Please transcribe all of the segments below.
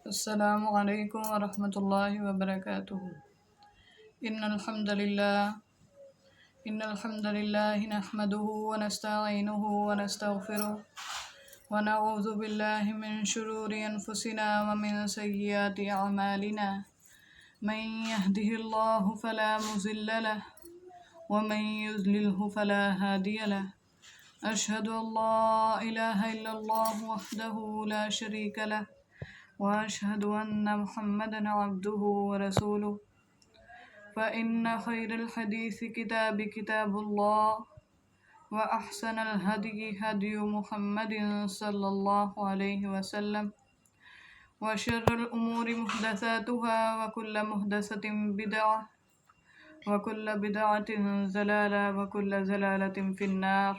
السلام علیکم ورحمۃ اللہ وبرکاتہ۔ ان الحمد للہ نحمده ونستعینه ونستغفره ونعوذ باللہ من شرور انفسنا ومن سیئات اعمالنا من يهده اللہ فلا مضل له ومن يضلله فلا هادی له اشهد ان لا الہ الا اللہ وحدہ لا شریک له وأشهد أن محمدا عبده ورسوله فإن خير الحديث كتاب الله وأحسن الهدي هدي محمد صلى الله عليه وسلم وشر الأمور محدثاتها وكل محدثة بدعة وكل بدعة ضلالة وكل ضلالة في النار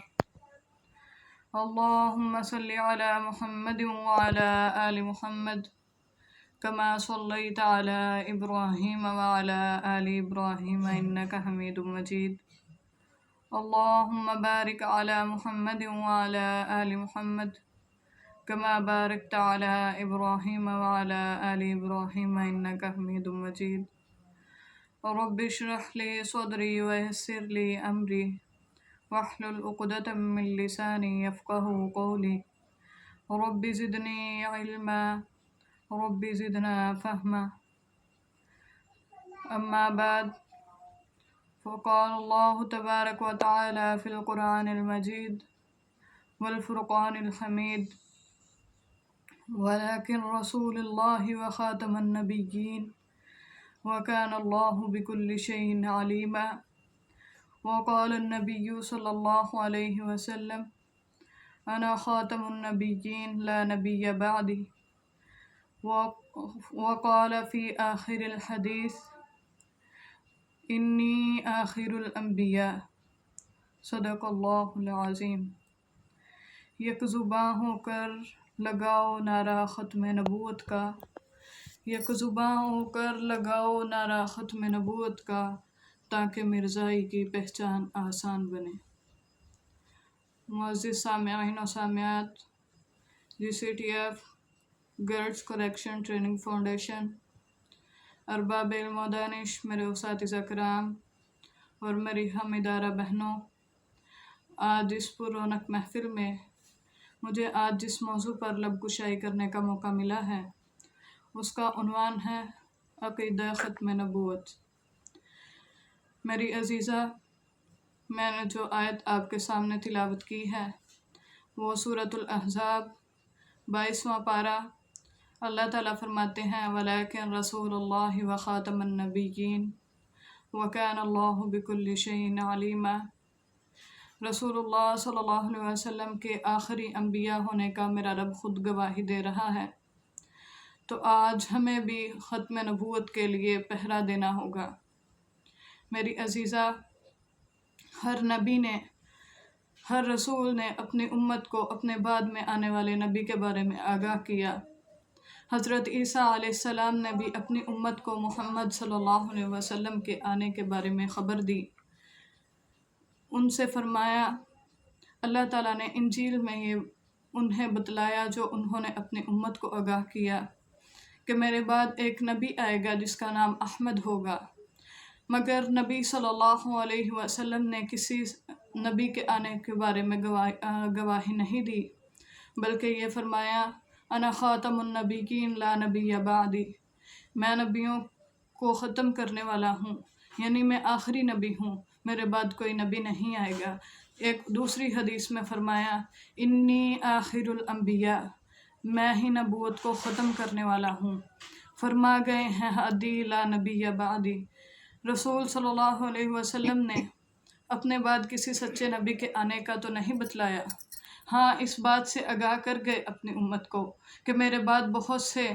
اللهم صل على محمد وعلى آل محمد كما صليت على إبراهيم وعلى آل إبراهيم إنك حميد مجيد اللهم بارك على محمد وعلى آل محمد كما باركت على إبراهيم وعلى آل إبراهيم إنك حميد مجيد رب اشرح لي صدري ويسر لي أمري واحلل عقدة من لساني يفقهوا قولي رب زدني علما رب زدنا فهما أما بعد فقال الله تبارك وتعالى في القرآن المجيد والفرقان الحميد ولكن رسول الله وخاتم النبيين وكان الله بكل شيء عليما وقال النبي صلى الله عليه وسلم أنا خاتم النبيين لا نبي بعدي وقال في آخر الحديث إني آخر الأنبياء صدق اللہ العظیم۔ یک زباں ہو کر لگاؤ نعرہ ختم نبوت کا، یک زباں ہو کر لگاؤ نعرہ ختم نبوت کا، تاکہ مرزائی کی پہچان آسان بنے۔ معزز سامعین و سامعات، GCTF girls correction training foundation, ارباب علم و دانش، میرے اساتذہ کرام اور میری ہم ادارہ بہنوں، آج اس پر رونق محفل میں مجھے آج جس موضوع پر لب کشائی کرنے کا موقع ملا ہے اس کا عنوان ہے عقیدہ ختم نبوت۔ میری عزیزہ، میں نے جو آیت آپ کے سامنے تلاوت کی ہے وہ سورۃ الاحزاب 22واں پارہ، اللہ تعالیٰ فرماتے ہیں وَلَكِنْ رَسُولُ اللَّهِ وَخَاتَمَ النَّبِيِّينَ وَكَانَ اللَّهُ بِكُلِّ شَيْءٍ عَلِيمًا۔ رسول اللہ صلی اللہ علیہ وسلم کے آخری انبیاء ہونے کا میرا رب خود گواہی دے رہا ہے، تو آج ہمیں بھی ختم نبوت کے لیے پہرا دینا ہوگا۔ میری عزیزہ، ہر نبی نے، ہر رسول نے اپنی امت کو اپنے بعد میں آنے والے نبی کے بارے میں آگاہ کیا۔ حضرت عیسیٰ علیہ السلام نے بھی اپنی امت کو محمد صلی اللہ علیہ وسلم کے آنے کے بارے میں خبر دی۔ ان سے فرمایا، اللہ تعالیٰ نے انجیل میں یہ انہیں بتلایا جو انہوں نے اپنی امت کو آگاہ کیا کہ میرے بعد ایک نبی آئے گا جس کا نام احمد ہوگا، مگر نبی صلی اللہ علیہ وسلم نے کسی نبی کے آنے کے بارے میں گواہی نہیں دی، بلکہ یہ فرمایا انا خاتم النبیین لا نبی بعدی، میں نبیوں کو ختم کرنے والا ہوں، یعنی میں آخری نبی ہوں، میرے بعد کوئی نبی نہیں آئے گا۔ ایک دوسری حدیث میں فرمایا انی آخر الانبیاء، میں ہی نبوت کو ختم کرنے والا ہوں۔ فرما گئے ہیں ہادی لا نبی بعدی، رسول صلی اللہ علیہ وسلم نے اپنے بعد کسی سچے نبی کے آنے کا تو نہیں بتلایا، ہاں اس بات سے آگاہ کر گئے اپنی امت کو کہ میرے بعد بہت سے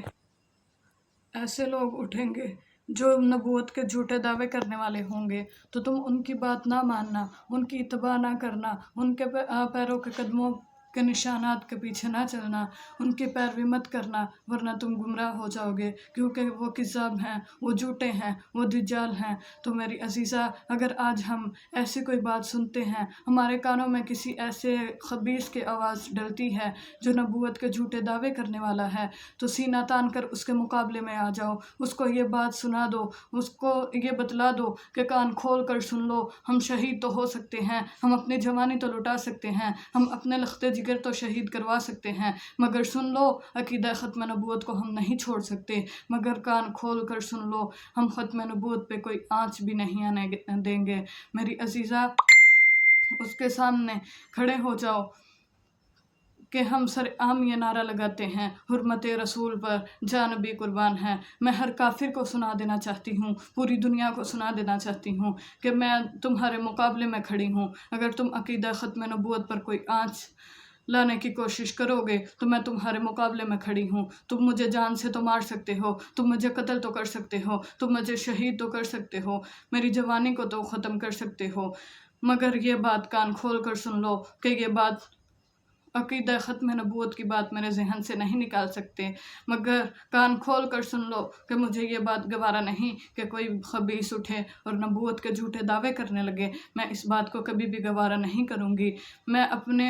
ایسے لوگ اٹھیں گے جو نبوت کے جھوٹے دعوے کرنے والے ہوں گے، تو تم ان کی بات نہ ماننا، ان کی اتباع نہ کرنا، ان کے پیروں کے قدموں के निशानात के पीछे ना चलना, उनकी पैरवी मत करना, वरना तुम गुमराह हो जाओगे, क्योंकि वो किज़्ज़ाब हैं, वो झूठे हैं, वो दज्जाल हैं। तो मेरी अजीज़ा, अगर आज हम ऐसी कोई बात सुनते हैं, हमारे कानों में किसी ऐसे खबीस की आवाज़ डलती है जो नबूवत के झूठे दावे करने वाला है, तो सीना तान कर उसके मुकाबले में आ जाओ, उसको ये बात सुना दो, उसको ये बतला दो कि कान खोल कर सुन लो, हम शहीद तो हो सकते हैं, हम अपनी जवानी तो लुटा सकते हैं, हम अपने लख्ते जिगर तो शहीद करवा सकते हैं, मगर सुन लो, अकीदा ख़त्म नबूवत को हम नहीं छोड़ सकते। मगर कान खोल कर सुन लो, हम ख़त्म नबूवत पे कोई आँच भी नहीं आने देंगे। मेरी अजीज़ा, उसके सामने खड़े हो जाओ कि हम सर आम ये नारा लगाते हैं, हुर्मत रसूल पर जा नबी कुर्बान है। मैं हर काफिर को सुना देना चाहती हूँ, पूरी दुनिया को सुना देना चाहती हूँ कि मैं तुम्हारे मुकाबले में खड़ी हूँ। अगर तुम अकीदा ख़त्म नबूवत पर कोई आँच लाने की कोशिश करोगे तो मैं तुम्हारे मुकाबले में खड़ी हूँ। तुम मुझे जान से तो मार सकते हो, तुम मुझे कत्ल तो कर सकते हो, तुम मुझे शहीद तो कर सकते हो, मेरी जवानी को तो ख़त्म कर सकते हो, मगर ये बात कान खोल कर सुन लो कि ये बात अकीदा ख़त्म नबूवत की बात मेरे जहन से नहीं निकाल सकते। मगर कान खोल कर सुन लो कि मुझे ये बात गवारा नहीं कि कोई खबीस उठे और नबूवत के झूठे दावे करने लगे। मैं इस बात को कभी भी गवारा नहीं करूँगी। मैं अपने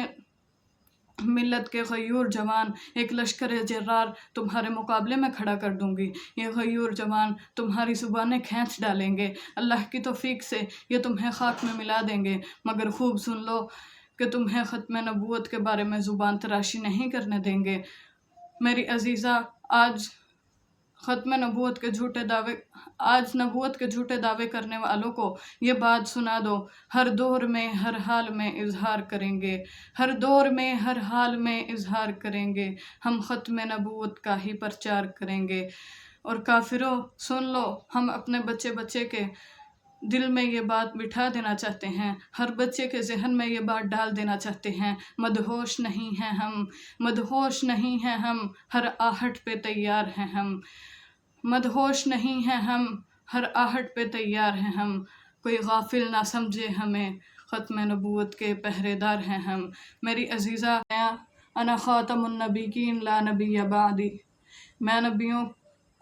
मिल्लत के गयूर जवान एक लश्कर जर्रार तुम्हारे मुकाबले में खड़ा कर दूंगी। ये गयूर जवान तुम्हारी ज़ुबानें खींच डालेंगे, अल्लाह की तौफीक से ये तुम्हें खाक में मिला देंगे। मगर खूब सुन लो कि तुम्हें ख़त्म नबूवत के बारे में ज़ुबान तराशी नहीं करने देंगे। मेरी अजीज़ा, आज नबूवत के झूठे दावे करने वालों को ये बात सुना दो, हर दौर में हर हाल में इजहार करेंगे, हर दौर में हर हाल में इजहार करेंगे, हम ख़त्म नबूवत का ही प्रचार करेंगे। और काफिरों, सुन लो, हम अपने बच्चे बच्चे के दिल में ये बात बिठा देना चाहते हैं, हर बच्चे के जहन में ये बात डाल देना चाहते हैं, मदहोश नहीं हैं हम, मदहोश नहीं हैं हम, हर आहट पे तैयार हैं हम, मदहोश नहीं हैं हम, हर आहट पे तैयार हैं हम, कोई गाफिल ना समझे हमें, ख़त्म नबूवत के पहरेदार हैं हम। मेरी अजीज़ा, अना ख़ातमुन नबीय्यीन ला नबिय्य बादी, मैं नबियों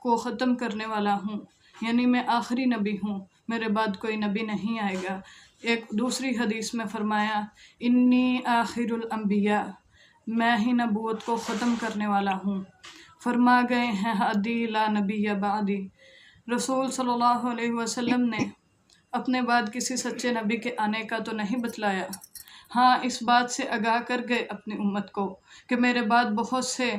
को ख़त्म करने वाला हूँ, यानी मैं आखिरी नबी हूँ, मेरे बाद कोई नबी नहीं आएगा। एक दूसरी हदीस में फरमाया, इन्नी आखिरुल अंबिया, मैं ही नबूवत को ख़त्म करने वाला हूँ। फरमा गए हैं हादी ला नबिय्य बादी। रसूल सल्लल्लाहु अलैहि वसल्लम ने अपने बाद किसी सच्चे नबी के आने का तो नहीं बतलाया, हाँ इस बात से आगाह कर गए अपनी उम्मत को कि मेरे बाद बहुत से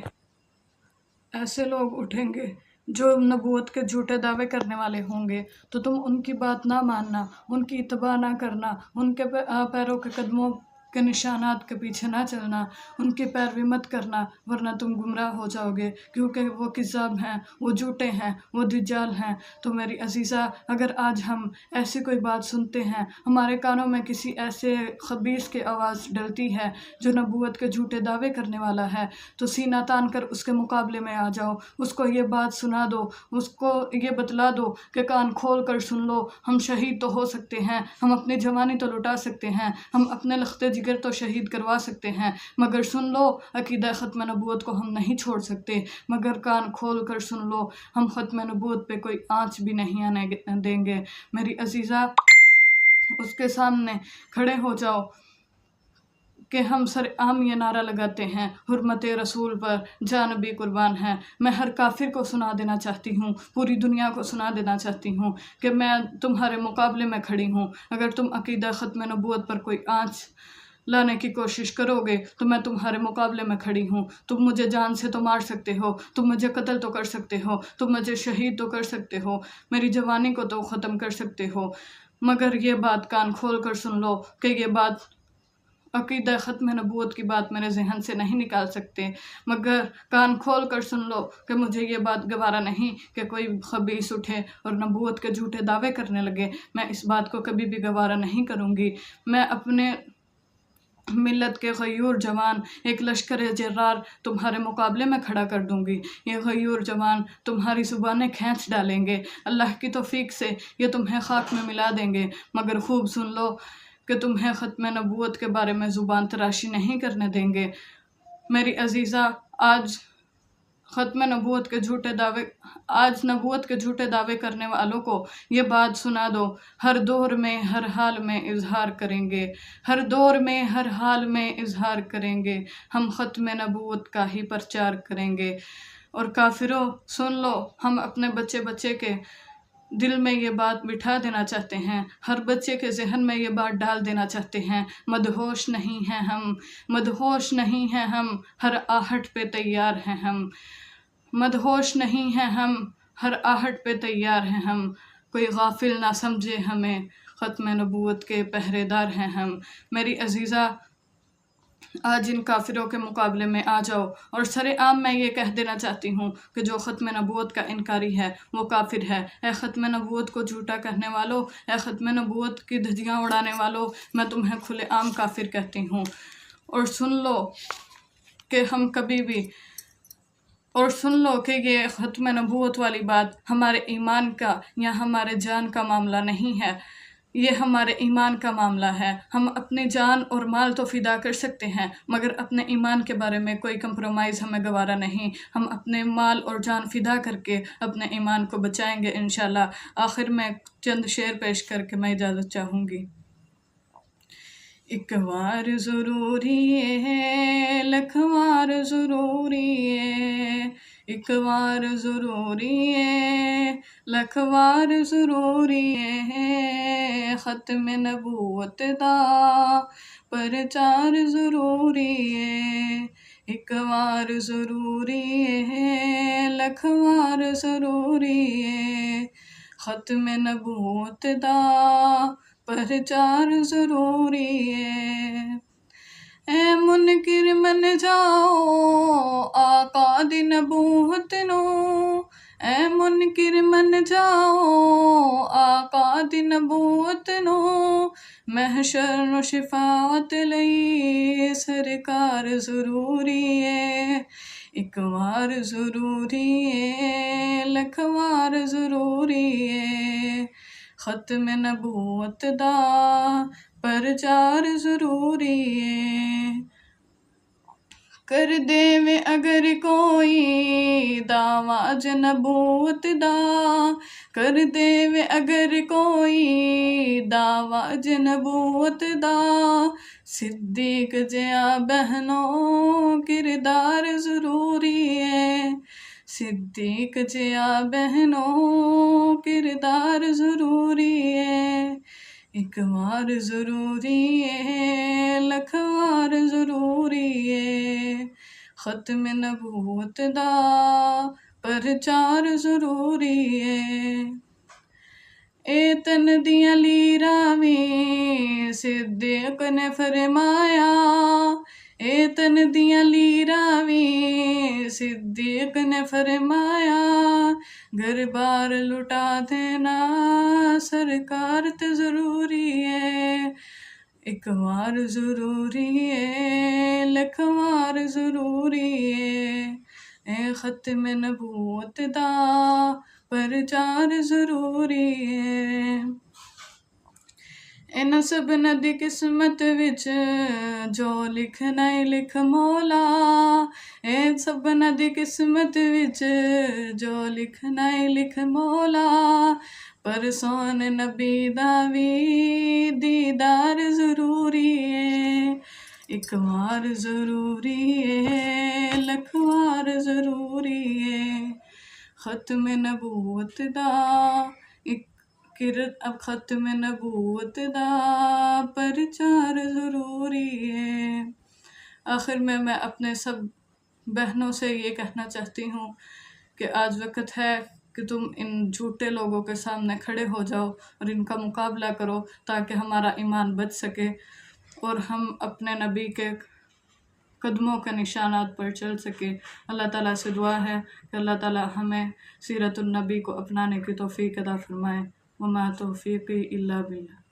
ऐसे लोग उठेंगे जो नबूवत के झूठे दावे करने वाले होंगे, तो तुम उनकी बात ना मानना, उनकी इत्तबा ना करना, उनके पैरों के कदमों के निशानात के पीछे ना चलना, उनकी पैरवी मत करना, वरना तुम गुमराह हो जाओगे, क्योंकि वो किज़्ज़ाब हैं, वो झूठे हैं, वो दज्जाल हैं। तो मेरी अजीज़ा, अगर आज हम ऐसी कोई बात सुनते हैं, हमारे कानों में किसी ऐसे खबीस की आवाज़ डलती है जो नबूवत के झूठे दावे करने वाला है, तो सीना तान कर उसके मुकाबले में आ जाओ, उसको ये बात सुना दो, उसको ये बतला दो कि कान खोल कर सुन लो, हम शहीद तो हो सकते हैं, हम अपनी जवानी तो लुटा सकते हैं, हम अपने लख्ते जिगर तो शहीद करवा सकते हैं, मगर सुन लो, अकीदा ख़त्म नबूवत को हम नहीं छोड़ सकते। मगर कान खोल कर सुन लो, हम ख़त्म नबूवत पे कोई आँच भी नहीं आने देंगे। मेरी अजीज़ा, उसके सामने खड़े हो जाओ कि हम सर आम ये नारा लगाते हैं, हुर्मत रसूल पर जा नबी कुर्बान है। मैं हर काफिर को सुना देना चाहती हूँ, पूरी दुनिया को सुना देना चाहती हूँ कि मैं तुम्हारे मुकाबले में खड़ी हूँ। अगर तुम अकीदा ख़त्म नबूवत पर कोई आँच लाने की कोशिश करोगे तो मैं तुम्हारे मुकाबले में खड़ी हूँ। तुम मुझे जान से तो मार सकते हो, तुम मुझे कत्ल तो कर सकते हो, तुम मुझे शहीद तो कर सकते हो, मेरी जवानी को तो ख़त्म कर सकते हो, मगर ये बात कान खोल कर सुन लो कि ये बात अकीदा ख़त्म नबूवत की बात मेरे जहन से नहीं निकाल सकते। मगर कान खोल कर सुन लो कि मुझे ये बात गवारा नहीं कि कोई खबीस उठे और नबूवत के झूठे दावे करने लगे। मैं इस बात को कभी भी गवारा नहीं करूँगी। मैं अपने मिल्लत के गयूर जवान एक लश्कर जर्रार तुम्हारे मुकाबले में खड़ा कर दूंगी। ये गयूर जवान तुम्हारी ज़ुबानें खींच डालेंगे, अल्लाह की तौफीक से ये तुम्हें खाक में मिला देंगे। मगर खूब सुन लो कि तुम्हें ख़त्म नबूवत के बारे में ज़ुबान तराशी नहीं करने देंगे। मेरी अजीज़ा, आज ख़त्म नबूवत के झूठे दावे करने वालों को ये बात सुना दो, हर दौर में हर हाल में इजहार करेंगे, हर दौर में हर हाल में इजहार करेंगे, हम ख़त्म नबूवत का ही प्रचार करेंगे। और काफिरों सुन लो, हम अपने बच्चे बच्चे के दिल में ये बात बिठा देना चाहते हैं, हर बच्चे के जहन में ये बात डाल देना चाहते हैं, मदहोश नहीं हैं हम, मदहोश नहीं हैं हम, हर आहट पे तैयार हैं हम, मदहोश नहीं हैं हम, हर आहट पे तैयार हैं हम, कोई गाफिल ना समझे हमें, ख़त्म नबूवत के पहरेदार हैं हम। मेरी अजीज़ा, आज इन काफिरों के मुकाबले में आ जाओ और सरेआम मैं ये कह देना चाहती हूँ कि जो ख़त्म नबूवत का इनकारी है वो काफिर है। ए ख़त्म नबूवत को झूठा कहने वालों, ए ख़त्म नबूवत की धज्जियाँ उड़ाने वालों, मैं तुम्हें खुलेआम काफिर कहती हूँ। और सुन लो कि हम कभी भी और सुन लो कि ये ख़त्म नबूवत वाली बात हमारे ईमान का या हमारे जान का मामला नहीं है, ये हमारे ईमान का मामला है। हम अपनी जान और माल तो फ़िदा कर सकते हैं, मगर अपने ईमान के बारे में कोई कंप्रोमाइज़ हमें गवारा नहीं। हम अपने माल और जान फ़िदा करके अपने ईमान को बचाएंगे इंशाल्लाह। आखिर में चंद शेर पेश करके मैं इजाज़त चाहूँगी। एक बार ज़रूरी है, लख बार ज़रूरी है, एक बार ज़रूरी है, लख बार ज़रूरी है, ख़त्म नबूवत दा प्रचार ज़रूरी है। एक बार ज़रूरी है, लख बार ज़रूरी है, ख़त्म नबूवत दा प्रचार ज़रूरी है। ऐ मुनकिर मन जाओ आका दी नबूवत नू, ऐ मुनकिर मन जाओ आका दी नबूवत नू, महशर नू शफाअत लई सरकार ज़रूरी है। एक बार ज़रूरी है, लख बार ज़रूरी है, ख़त्म नबूवत दा प्रचार ज़रूरी है। कर देवे अगर कोई दावा ज नबूवत दा, कर देवे अगर कोई दावा ज नबूवत दा, सिद्दीक जिया बहनों किरदार ज़रूरी है। सिद्दीक जिया बहनों किरदार ज़रूरी है। एक बार ज़रूरी है, लख बार ज़रूरी है, ख़त्म नबूवत दा प्रचार ज़रूरी है। ए तन दियां लीरां सिद्दीक ने फरमाया, ए तन दियां लीरां सिद्दीक ने फरमाया, घर बार लुटा देना सरकार ते ज़रूरी है। एक बार ज़रूरी है, लख बार ज़रूरी है, ए ख़त्म नबूवत दा प्रचार ज़रूरी है। इन सबना दी किस्मत विच जो लिखना ही लिख मौला, इन सबना दी किस्मत विच जो लिखना ही लिख मौला, पर सोन नबी दा वी दीदार ज़रूरी है। एक बार ज़रूरी है, लख बार ज़रूरी है, ख़त्म नबूवत दा अब ख़त्म नबूवत दा प्रचार ज़रूरी है। आखिर में मैं अपने सब बहनों से ये कहना चाहती हूँ कि आज वक्त है कि तुम इन झूठे लोगों के सामने खड़े हो जाओ और इनका मुकाबला करो, ताकि हमारा ईमान बच सके और हम अपने नबी के कदमों के निशानात पर चल सके। अल्लाह ताला से दुआ है कि अल्लाह ताला हमें सीरतुन नबी को अपनाने की तौफीक अता फरमाए। वमा तौफीक़ी इल्ला बिल्लाह।